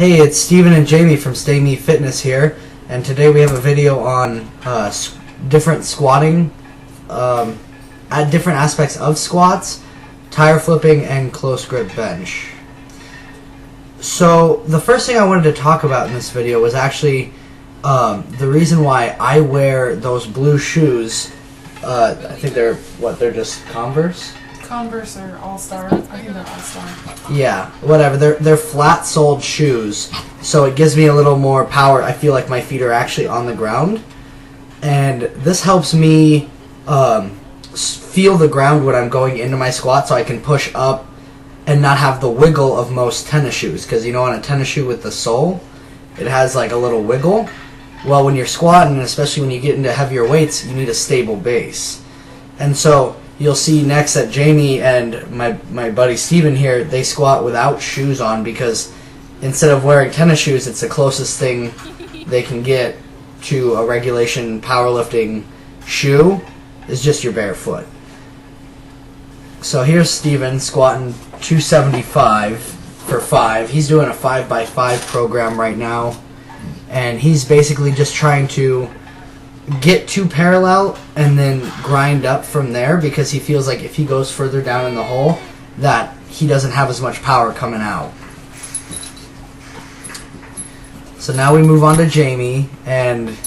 Hey, it's Steven and Jamie from Stay Me Fitness here, and today we have a video on different squatting, at different aspects of squats, tire flipping, and close grip bench. So the first thing I wanted to talk about in this video was actually the reason why I wear those blue shoes. I think they're just Converse? Converse or All-Star. I think they're All-Star. Yeah, whatever. They're flat-soled shoes, so it gives me a little more power. I feel like my feet are actually on the ground, and this helps me feel the ground when I'm going into my squat, so I can push up and not have the wiggle of most tennis shoes. Because you know, on a tennis shoe with the sole, it has like a little wiggle. Well, when you're squatting, and especially when you get into heavier weights, you need a stable base. And so you'll see next that Jamie and my buddy Steven here, they squat without shoes on because instead of wearing tennis shoes, it's the closest thing they can get to a regulation powerlifting shoe is just your bare foot. So here's Steven squatting 275 for 5. He's doing a 5x5 program right now, and he's basically just trying to get to parallel and then grind up from there, because he feels like if he goes further down in the hole that he doesn't have as much power coming out. So now we move on to Jamie, and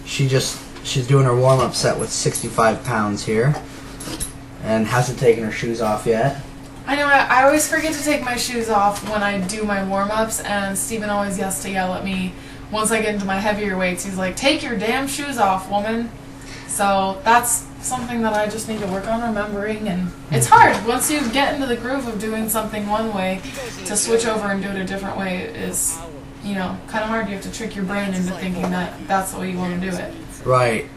she's doing her warm-up set with 65 pounds here and hasn't taken her shoes off yet. I know, I always forget to take my shoes off when I do my warm-ups, and Steven always has to yell at me once I get into my heavier weights. He's like, take your damn shoes off, woman. So that's something that I just need to work on remembering, and it's hard. Once you get into the groove of doing something one way, to switch over and do it a different way is, you know, kind of hard. You have to trick your brain into thinking that that's the way you want to do it. Right.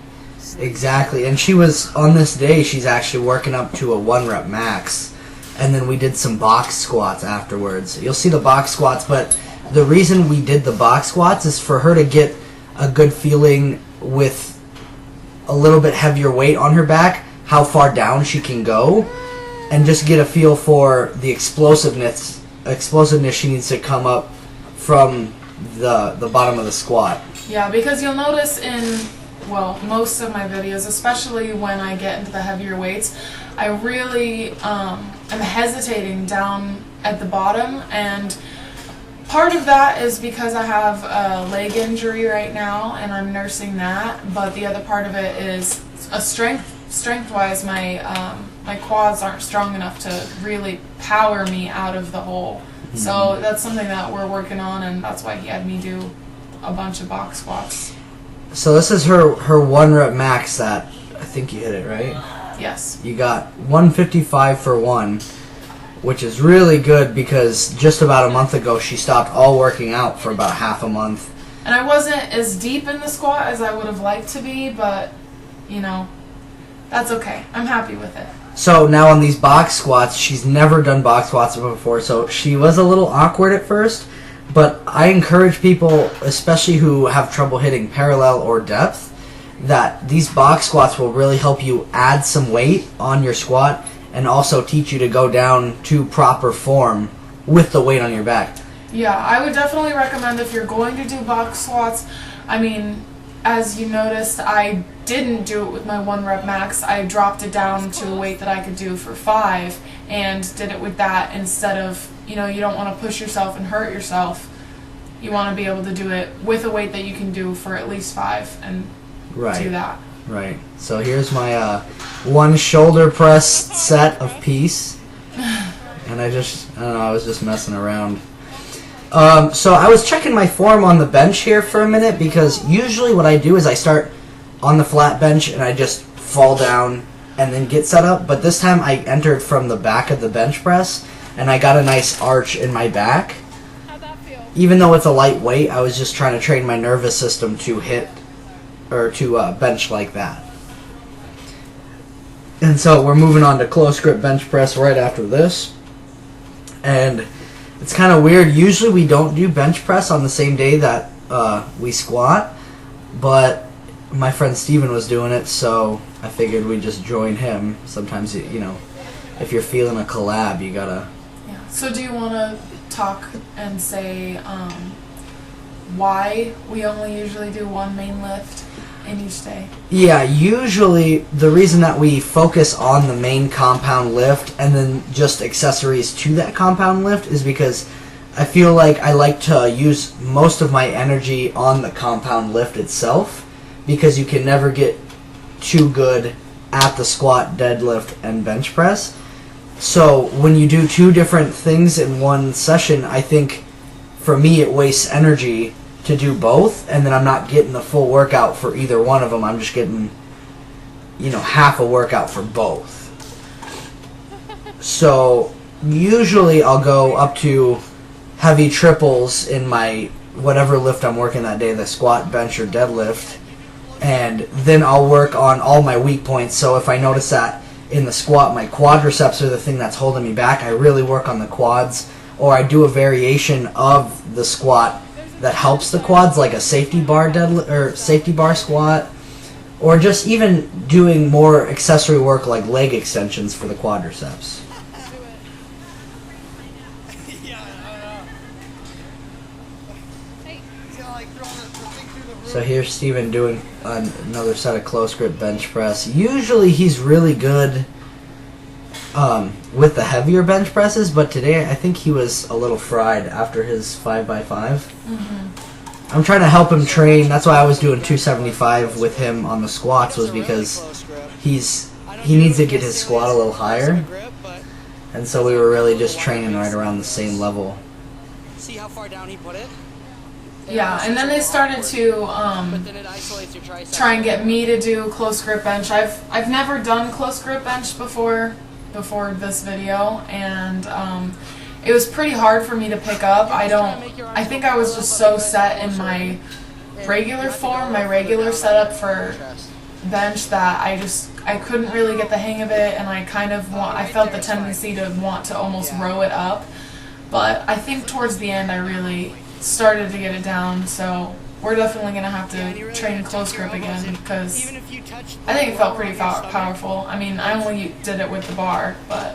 Exactly. And she was, on this day, she's actually working up to a 1 rep max, and then we did some box squats afterwards. You'll see the box squats, but the reason we did the box squats is for her to get a good feeling with a little bit heavier weight on her back, how far down she can go, and just get a feel for the explosiveness she needs to come up from the bottom of the squat. Yeah, because you'll notice in, well, most of my videos, especially when I get into the heavier weights, I really am hesitating down at the bottom, and part of that is because I have a leg injury right now and I'm nursing that, but the other part of it is a strength-wise, my quads aren't strong enough to really power me out of the hole. Mm-hmm. So that's something that we're working on, and that's why he had me do a bunch of box squats. So this is her 1 rep max that, I think you hit it, right? Yes. You got 155 for 1. Which is really good, because just about a month ago she stopped all working out for about half a month. And I wasn't as deep in the squat as I would have liked to be, but, you know, that's okay. I'm happy with it. So now on these box squats, she's never done box squats before, so she was a little awkward at first, but I encourage people, especially who have trouble hitting parallel or depth, that these box squats will really help you add some weight on your squat and also teach you to go down to proper form with the weight on your back. Yeah, I would definitely recommend, if you're going to do box squats, I mean, as you noticed, I didn't do it with my 1 rep max. I dropped it down to a weight that I could do for 5 and did it with that instead of, you know, you don't want to push yourself and hurt yourself. You want to be able to do it with a weight that you can do for at least 5 and do that. Right. So here's my 1 shoulder press set of peace. And I don't know, I was just messing around. So I was checking my form on the bench here for a minute, because usually what I do is I start on the flat bench and I just fall down and then get set up. But this time I entered from the back of the bench press and I got a nice arch in my back. How'd that feel? Even though it's a light weight, I was just trying to train my nervous system to hit or to bench like that. And so we're moving on to close grip bench press right after this. And it's kind of weird. Usually we don't do bench press on the same day that we squat, but my friend Steven was doing it, so I figured we'd just join him. Sometimes, you know, if you're feeling a collab, you gotta... Yeah. So do you want to talk and say why we only usually do one main lift in each day? Yeah, usually the reason that we focus on the main compound lift and then just accessories to that compound lift is because I feel like I like to use most of my energy on the compound lift itself, because you can never get too good at the squat, deadlift, and bench press. So when you do two different things in one session, I think for me it wastes energy to do both, and then I'm not getting the full workout for either one of them. I'm just getting, half a workout for both. So usually I'll go up to heavy triples in my whatever lift I'm working that day, the squat, bench, or deadlift, and then I'll work on all my weak points. So if I notice that in the squat my quadriceps are the thing that's holding me back, I really work on the quads, or I do a variation of the squat that helps the quads, like a safety bar deadlift or safety bar squat, or just even doing more accessory work like leg extensions for the quadriceps. So here's Steven doing another set of close grip bench press. Usually he's really good with the heavier bench presses, but today I think he was a little fried after his 5x5. I'm trying to help him train. That's why I was doing 275 with him on the squats, was because he needs to get his squat a little higher, and so we were really just training right around the same level. See how far down he put it? Yeah, and then they started to try and get me to do close grip bench. I've never done close grip bench before this video, and it was pretty hard for me to pick up. I think I was just so set in my regular form, my regular setup for bench, that I couldn't really get the hang of it, and I felt the tendency to want to almost row it up. But I think towards the end I really started to get it down, so we're definitely going to have to train close grip again, because I think it felt pretty powerful. I mean, I only did it with the bar, but...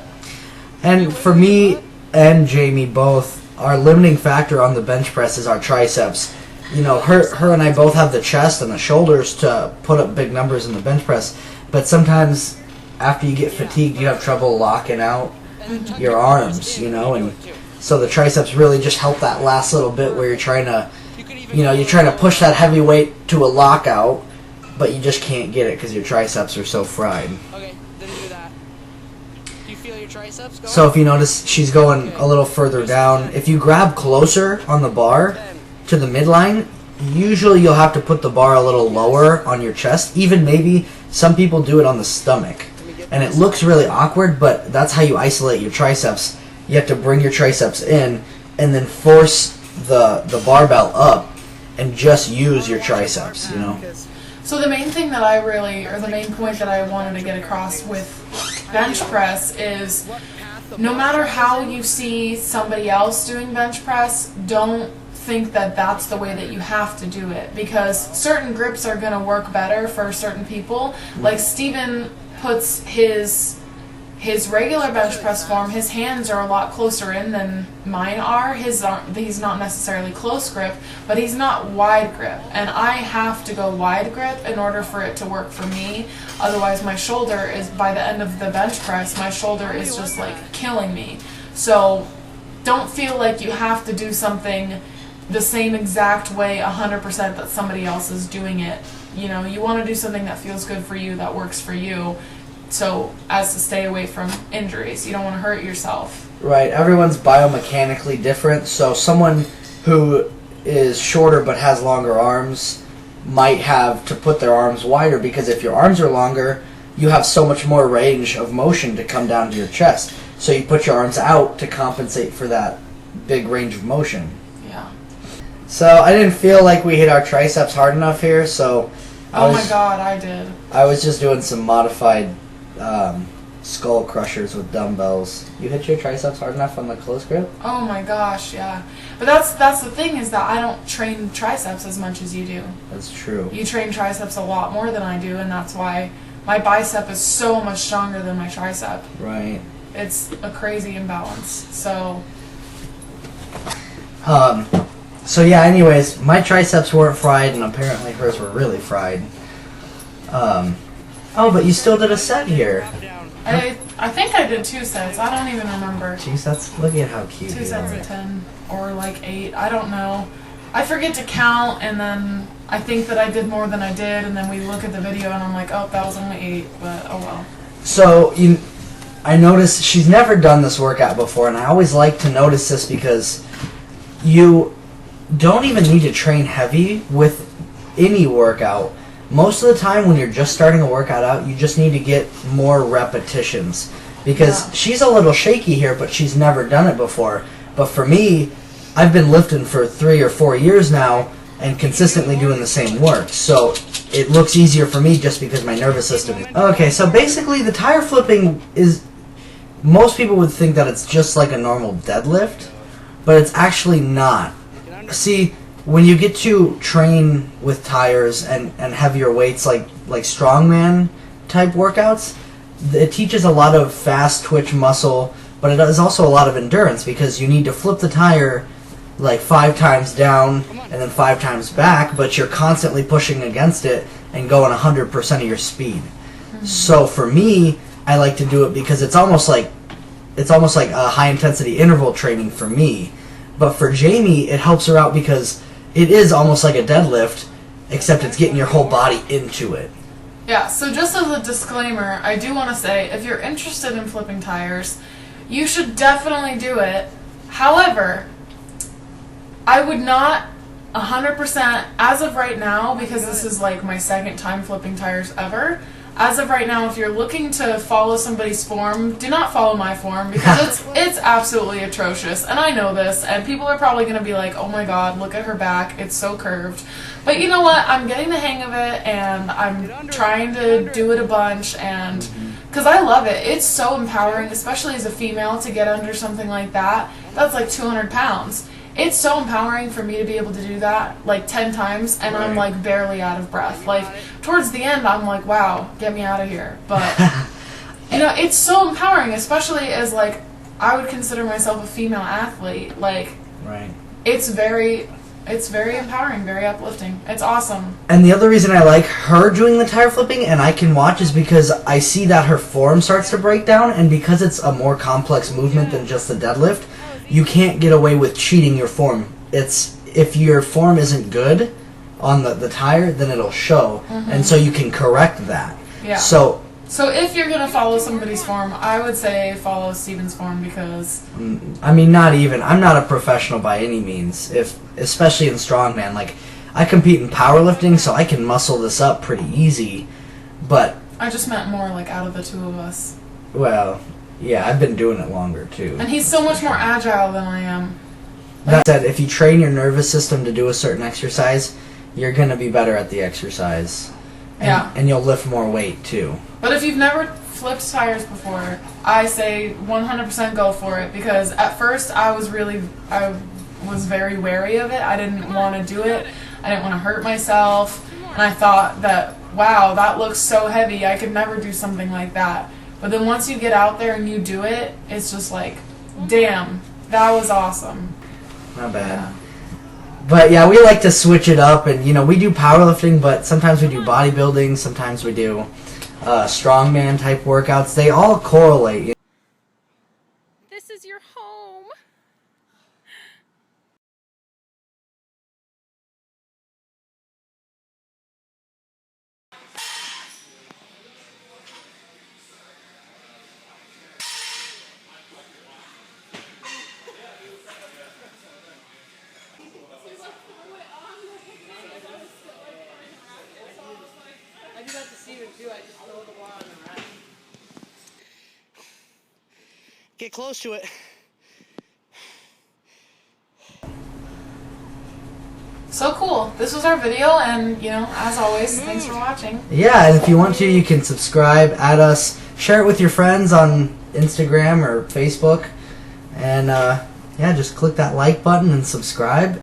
And for me and Jamie both, our limiting factor on the bench press is our triceps. Her and I both have the chest and the shoulders to put up big numbers in the bench press, but sometimes after you get fatigued you have trouble locking out your arms, and so the triceps really just help that last little bit where you're trying to push that heavy weight to a lockout, but you just can't get it because your triceps are so fried. Okay, then do that. Do you feel your triceps going? So if you notice, she's going a little further down. If you grab closer on the bar to the midline, usually you'll have to put the bar a little lower on your chest. Even maybe some people do it on the stomach. And it looks really awkward, but that's how you isolate your triceps. You have to bring your triceps in and then force the barbell up and just use your triceps, So the main thing that the main point that I wanted to get across with bench press is, no matter how you see somebody else doing bench press, don't think that that's the way that you have to do it, because certain grips are going to work better for certain people. Like Steven puts his regular bench press form, his hands are a lot closer in than mine are. He's not necessarily close grip, but he's not wide grip. And I have to go wide grip in order for it to work for me. Otherwise my shoulder is, by the end of the bench press, my shoulder is just like killing me. So don't feel like you have to do something the same exact way 100% that somebody else is doing it. You want to do something that feels good for you, that works for you, so as to stay away from injuries. You don't want to hurt yourself. Right, everyone's biomechanically different, so someone who is shorter but has longer arms might have to put their arms wider, because if your arms are longer, you have so much more range of motion to come down to your chest. So you put your arms out to compensate for that big range of motion. Yeah. So I didn't feel like we hit our triceps hard enough here, so Oh my god, I did. I was just doing some modified skull crushers with dumbbells. You hit your triceps hard enough on the close grip? Oh my gosh, yeah. But that's the thing, is that I don't train triceps as much as you do. That's true. You train triceps a lot more than I do, and that's why my bicep is so much stronger than my tricep. Right. It's a crazy imbalance. So So yeah, anyways, my triceps weren't fried, and apparently hers were really fried. Oh, but you still did a set here. I think I did 2 sets. I don't even remember. 2 sets? Look at how cute 2 you sets are. of 10 or like 8. I don't know. I forget to count, and then I think that I did more than I did, and then we look at the video and I'm like, oh, that was only 8, but oh well. So I noticed she's never done this workout before, and I always like to notice this because you don't even need to train heavy with any workout. Most of the time when you're just starting a workout out, you just need to get more repetitions. Because she's a little shaky here, but she's never done it before. But for me, I've been lifting for 3 or 4 years now and consistently doing the same work. So it looks easier for me just because my nervous system is... Okay, so basically the tire flipping is... Most people would think that it's just like a normal deadlift, but it's actually not. See, when you get to train with tires and heavier weights like strongman type workouts, it teaches a lot of fast twitch muscle, but it is also a lot of endurance because you need to flip the tire like 5 times down and then 5 times back, but you're constantly pushing against it and going 100% of your speed. So for me, I like to do it because it's almost like a high intensity interval training for me. But for Jamie, it helps her out because it is almost like a deadlift, except it's getting your whole body into it. Yeah, so just as a disclaimer, I do want to say, if you're interested in flipping tires, you should definitely do it. However, I would not 100%, as of right now, because this is like my 2nd time flipping tires ever, as of right now, if you're looking to follow somebody's form, do not follow my form because it's absolutely atrocious. And I know this, and people are probably going to be like, oh my god, look at her back, it's so curved. But you know what, I'm getting the hang of it, and I'm trying to do it a bunch, and because I love it. It's so empowering, especially as a female, to get under something like that. That's like 200 pounds. It's so empowering for me to be able to do that like 10 times, and I'm like barely out of breath. Like towards the end, I'm like, wow, get me out of here. But you know, it's so empowering, especially as like I would consider myself a female athlete. Like, it's very empowering, very uplifting. It's awesome. And the other reason I like her doing the tire flipping and I can watch is because I see that her form starts to break down, and because it's a more complex movement than just the deadlift, you can't get away with cheating your form. It's if your form isn't good on the tire, then it'll show, and so you can correct that. Yeah. So if you're gonna follow somebody's form, I would say follow Steven's form because I mean, not even. I'm not a professional by any means. Especially in strongman, like I compete in powerlifting, so I can muscle this up pretty easy. But I just meant more like out of the 2 of us. Well, yeah, I've been doing it longer too. And he's so much more agile than I am. That said, if you train your nervous system to do a certain exercise, you're gonna be better at the exercise. And you'll lift more weight too. But if you've never flipped tires before, I say 100% go for it, because at first I was very wary of it. I didn't want to do it. I didn't want to hurt myself. And I thought that, wow, that looks so heavy. I could never do something like that. But then once you get out there and you do it, it's just like, damn, that was awesome. Not bad. But yeah, we like to switch it up, and you know, we do powerlifting, but sometimes we do bodybuilding, sometimes we do strongman type workouts. They all correlate. This is your home. I do that to Steven too. I just throw the ball on the rack. Get close to it. So cool. This was our video, and, you know, as always, thanks for watching. Yeah, and if you want to, you can subscribe, add us, share it with your friends on Instagram or Facebook, and yeah, just click that like button and subscribe.